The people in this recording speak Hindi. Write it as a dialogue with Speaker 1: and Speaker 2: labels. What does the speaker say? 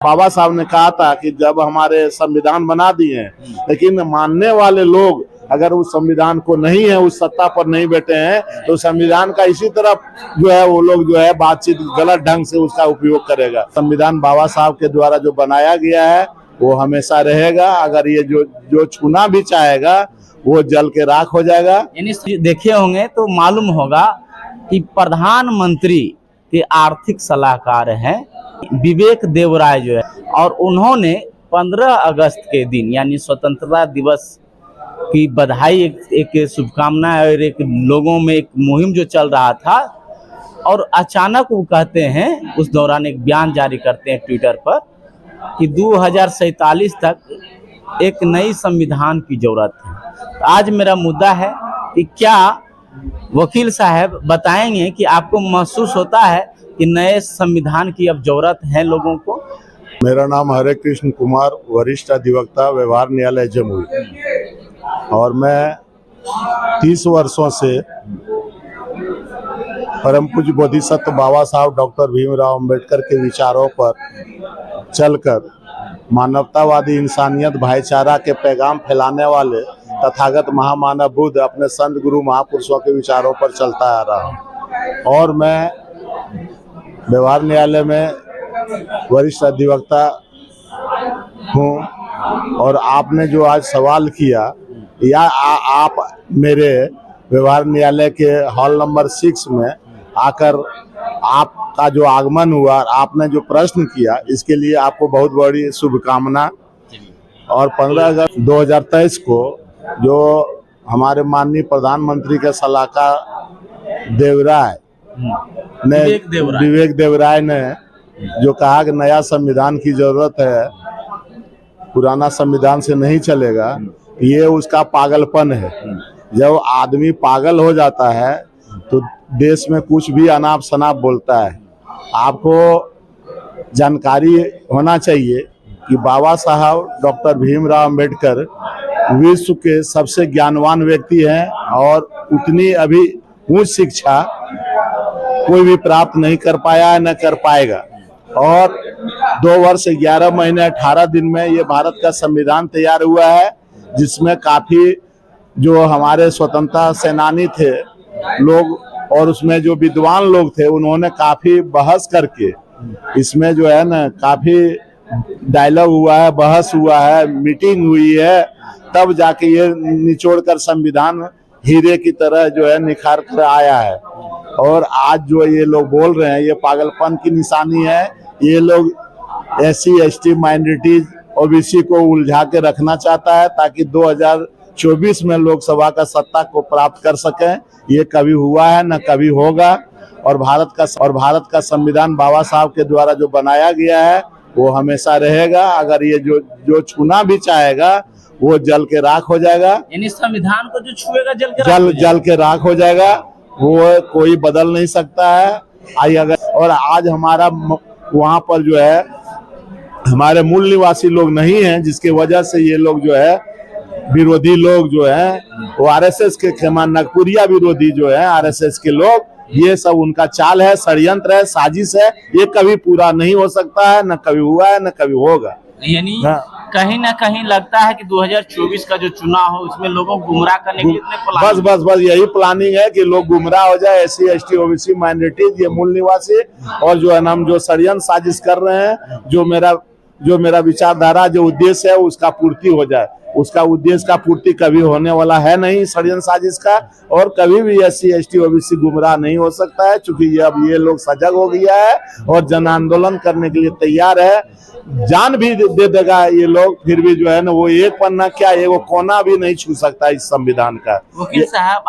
Speaker 1: बाबा साहब ने कहा था कि जब हमारे संविधान बना दिए हैं, लेकिन मानने वाले लोग अगर उस संविधान को नहीं है, उस सत्ता पर नहीं बैठे हैं, तो संविधान का इसी तरफ जो है वो लोग जो है बातचीत गलत ढंग से उसका उपयोग करेगा। संविधान बाबा साहब के द्वारा जो बनाया गया है वो हमेशा रहेगा। अगर ये जो छूना भी चाहेगा वो जल के राख हो जाएगा।
Speaker 2: यानी देखे होंगे तो मालूम होगा कि प्रधानमंत्री के आर्थिक सलाहकार हैं विवेक देवराय जो है, और उन्होंने 15 अगस्त के दिन यानी स्वतंत्रता दिवस की बधाई, एक शुभकामनाएं और एक लोगों में एक मुहिम जो चल रहा था, और अचानक वो कहते हैं उस दौरान एक बयान जारी करते हैं ट्विटर पर कि 2047 तक एक नई संविधान की जरूरत है। तो आज मेरा मुद्दा है कि क्या वकील साहब बताएंगे कि आपको महसूस होता है कि नए संविधान की अब जरूरत है लोगों को?
Speaker 1: मेरा नाम हरे कृष्ण कुमार, वरिष्ठ अधिवक्ता, व्यवहार न्यायालय जमुई, और मैं 30 वर्षों से परम पूज्य बोधिसत्व बाबा साहब डॉक्टर भीमराव अंबेडकर के विचारों पर चलकर मानवतावादी, इंसानियत, भाईचारा के पैगाम फैलाने वाले तथागत महामानव बुद्ध अपने संत गुरु महापुरुषों के विचारों पर चलता आ रहा हूँ। और मैं व्यवहार न्यायालय में वरिष्ठ अधिवक्ता हूँ। और आपने जो आज सवाल किया, या आप मेरे व्यवहार न्यायालय के हॉल नंबर 6 में आकर आपका जो आगमन हुआ, आपने जो प्रश्न किया, इसके लिए आपको बहुत बड़ी शुभकामना। और 15 अगस्त 2023 को जो हमारे माननीय प्रधानमंत्री के सलाहकार देवराय ने, विवेक देवराय ने जो कहा कि नया संविधान की जरूरत है, पुराना संविधान से नहीं चलेगा, ये उसका पागलपन है। जब आदमी पागल हो जाता है तो देश में कुछ भी अनाप शनाप बोलता है। आपको जानकारी होना चाहिए कि बाबा साहब डॉक्टर भीमराव अंबेडकर विश्व के सबसे ज्ञानवान व्यक्ति हैं, और उतनी अभी उच्च शिक्षा कोई भी प्राप्त नहीं कर पाया है, न कर पाएगा। और 2 वर्ष 11 महीने 18 दिन में ये भारत का संविधान तैयार हुआ है, जिसमें काफी जो हमारे स्वतंत्रता सेनानी थे लोग और उसमें जो विद्वान लोग थे, उन्होंने काफी बहस करके इसमें जो है ना काफी डायलॉग हुआ है, बहस हुआ है, मीटिंग हुई है, तब जाके ये निचोड़ कर संविधान हीरे की तरह जो है निखार कर आया है। और आज जो ये लोग बोल रहे हैं ये पागलपन की निशानी है। ये लोग SC ST माइनॉरिटीज OBC को उलझा के रखना चाहता है ताकि 2024 में लोकसभा का सत्ता को प्राप्त कर सकें। ये कभी हुआ है न कभी होगा। और भारत का संविधान बाबा साहब के द्वारा जो बनाया गया है वो हमेशा रहेगा। अगर ये जो छूना भी चाहेगा वो जल के राख हो जाएगा।
Speaker 2: यानी संविधान को जो छुएगा
Speaker 1: जल के राख हो जाएगा, वो कोई बदल नहीं सकता है। और आज हमारा वहाँ पर जो है हमारे मूल निवासी लोग नहीं हैं, जिसकी वजह से ये लोग जो है विरोधी लोग जो है वो RSS के खेमान नागपुरिया विरोधी जो है RSS के लोग, ये सब उनका चाल है, षड्यंत्र है, साजिश है। ये कभी पूरा नहीं हो सकता है, न कभी हुआ है न कभी होगा।
Speaker 2: यानी कहीं ना कहीं लगता है कि 2024 का जो चुनाव हो उसमें लोगों को गुमराह करने के लिए
Speaker 1: बस यही प्लानिंग है कि लोग गुमराह हो जाए। SC ST OBC माइनॉरिटीज, ये मूल निवासी, और जो है हम जो षड्यंत्र साजिश कर रहे हैं, जो मेरा विचारधारा जो उद्देश्य है उसका पूर्ति हो जाए। उसका उद्देश्य का पूर्ति कभी होने वाला है नहीं षड्यंत्र साजिश का, और कभी भी SC ST OBC गुमराह नहीं हो सकता है, क्योंकि अब ये लोग सजग हो गया है और जन आंदोलन करने के लिए तैयार है। जान भी दे देगा ये लोग, फिर भी जो है ना वो एक पन्ना क्या, वो कोना भी नहीं छू सकता इस संविधान का।
Speaker 2: वकील साहब